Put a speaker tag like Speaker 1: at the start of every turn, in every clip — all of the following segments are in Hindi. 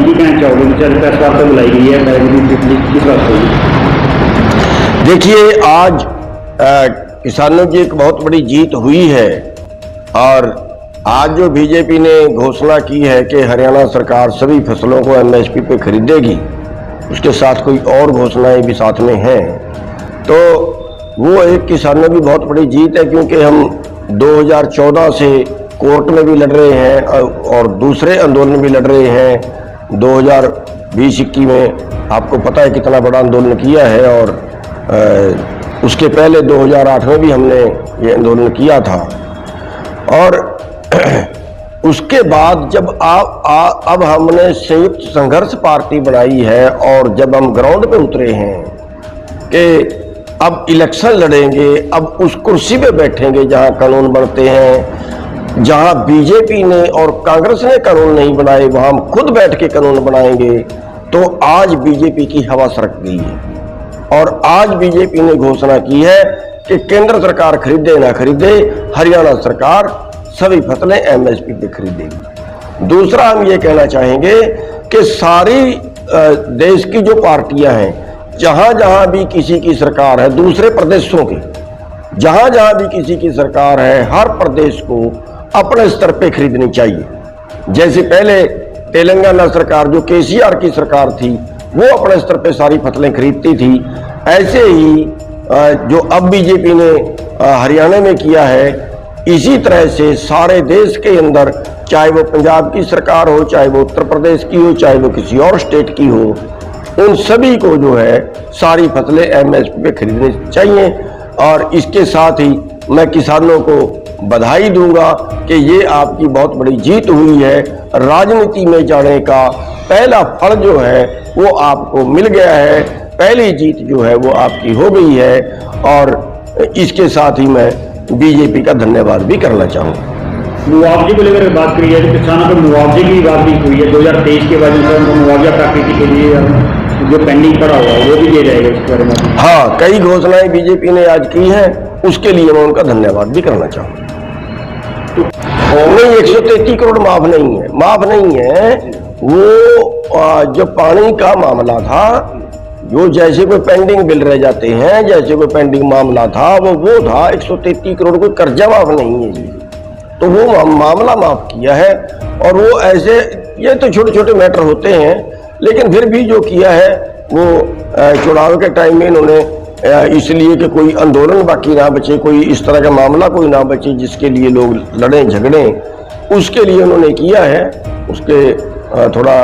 Speaker 1: की कहना चाहोगे? प्रेस वार्ता बुलाई गई है, किस बात को?
Speaker 2: देखिए, आज किसानों की एक बहुत बड़ी जीत हुई है और आज जो बीजेपी ने घोषणा की है कि हरियाणा सरकार सभी फसलों को एमएसपी पे खरीदेगी, उसके साथ कोई और घोषणाएं भी साथ में हैं, तो वो एक किसानों की बहुत बड़ी जीत है। क्योंकि हम 2014 से कोर्ट में भी लड़ रहे हैं और दूसरे आंदोलन भी लड़ रहे हैं। 2020-21 में आपको पता है कितना बड़ा आंदोलन किया है और उसके पहले 2008 में भी हमने ये आंदोलन किया था। और उसके बाद जब अब हमने संयुक्त संघर्ष पार्टी बनाई है और जब हम ग्राउंड पे उतरे हैं कि अब इलेक्शन लड़ेंगे, अब उस कुर्सी पे बैठेंगे जहां कानून बनते हैं, जहां बीजेपी ने और कांग्रेस ने कानून नहीं बनाए वहां हम खुद बैठ के कानून बनाएंगे, तो आज बीजेपी की हवा सरक गई है। और आज बीजेपी ने घोषणा की है कि केंद्र सरकार खरीदे ना खरीदे, हरियाणा सरकार सभी फसलें एमएसपी पे खरीदेगी। दूसरा, हम ये कहना चाहेंगे कि सारी देश की जो पार्टियां हैं, जहां जहां भी किसी की सरकार है, दूसरे प्रदेशों की जहां जहां भी किसी की सरकार है, हर प्रदेश को अपने स्तर पे खरीदनी चाहिए। जैसे पहले तेलंगाना सरकार जो केसीआर की सरकार थी वो अपने स्तर पे सारी फसलें खरीदती थी, ऐसे ही जो अब बीजेपी ने हरियाणा में किया है, इसी तरह से सारे देश के अंदर, चाहे वो पंजाब की सरकार हो, चाहे वो उत्तर प्रदेश की हो, चाहे वो किसी और स्टेट की हो, उन सभी को जो है सारी फसलें एमएसपी पे खरीदनी चाहिए। और इसके साथ ही मैं किसानों को बधाई दूंगा कि ये आपकी बहुत बड़ी जीत हुई है। राजनीति में जाने का पहला फल जो है वो आपको मिल गया है, पहली जीत जो है वो आपकी हो गई है। और इसके साथ ही मैं बीजेपी का धन्यवाद भी करना चाहूँगा।
Speaker 1: मुआवजे को लेकर बात करी है तो किसानों को मुआवजे की बात भी हुई है। 2023 के बाद उनको मुआवजा प्राप्ति के लिए जो पेंडिंग पड़ा हुआ है वो भी दिया जाएगा इस बारे में?
Speaker 2: हाँ, कई घोषणाएं बीजेपी ने आज की हैं, उसके लिए मैं उनका धन्यवाद भी करना चाहूँगा। नहीं, 133 करोड़ माफ नहीं है। वो जो पानी का मामला था, जो जैसे कोई पेंडिंग बिल रह जाते हैं, जैसे कोई पेंडिंग मामला था, वो था 133 करोड़। कोई कर्जा माफ नहीं है जी, तो वो मामला माफ किया है। और वो ऐसे, ये तो छोटे छोटे मैटर होते हैं, लेकिन फिर भी जो किया है वो चुनाव के टाइम में इन्होंने इसलिए कि कोई आंदोलन बाकी ना बचे, कोई इस तरह का मामला कोई ना बचे जिसके लिए लोग लड़ें झगड़ें, उसके लिए उन्होंने किया है। उसके थोड़ा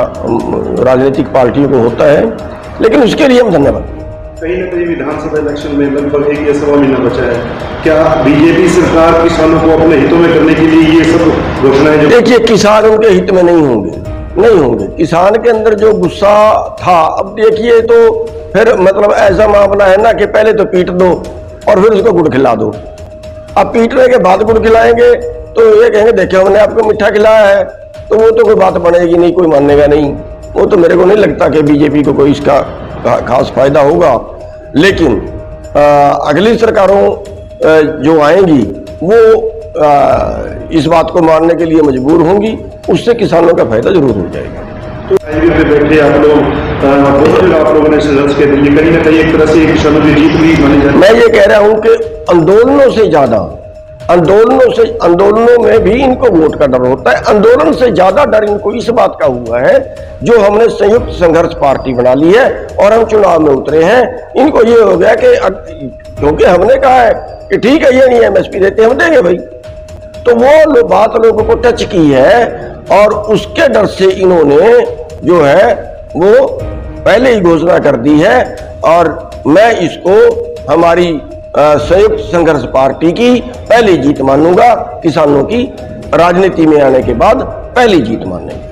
Speaker 2: राजनीतिक पार्टियों को होता है, लेकिन उसके लिए हम धन्यवाद।
Speaker 3: कहीं ना कहीं विधानसभा इलेक्शन में लगभग 1 या सवा महीना बचा है, क्या बीजेपी सरकार किसानों को अपने हितों में करने के लिए ये सब घोषणाएं?
Speaker 2: देखिए, किसान उनके हित में नहीं होंगे। किसान के अंदर जो गुस्सा था, अब देखिए तो फिर मतलब ऐसा मामला है ना कि पहले तो पीट दो और फिर उसको गुड़ खिला दो। अब पीटने के बाद गुड़ खिलाएंगे तो ये कहेंगे देखिए हमने आपको मीठा खिलाया है, तो वो तो कोई बात बनेगी नहीं, कोई मानेगा नहीं। वो तो मेरे को नहीं लगता कि बीजेपी को कोई इसका खास फायदा होगा। लेकिन अगली सरकारों जो आएंगी वो इस बात को मानने के लिए मजबूर होंगी, उससे किसानों का फायदा जरूर हो जाएगा।
Speaker 3: तो बैठे आप लोगों ने संघर्ष के लिए कहीं ना कहीं एक तरह से किसानों की जीत भी मानी जाए।
Speaker 2: मैं ये कह रहा हूं कि आंदोलनों में भी इनको वोट का डर होता है। आंदोलन से ज्यादा डर इनको इस बात का हुआ है जो हमने संयुक्त संघर्ष पार्टी बना ली है और हम चुनाव में उतरे हैं। इनको ये हो गया कि क्योंकि हमने कहा है कि ठीक है ये नहीं एमएसपी देते, हम देंगे भाई, तो वो बात लोगों को टच की है और उसके डर से इन्होंने जो है वो पहले ही घोषणा कर दी है। और मैं इसको हमारी संयुक्त संघर्ष पार्टी की पहली जीत मानूंगा, किसानों की राजनीति में आने के बाद पहली जीत मानेंगे।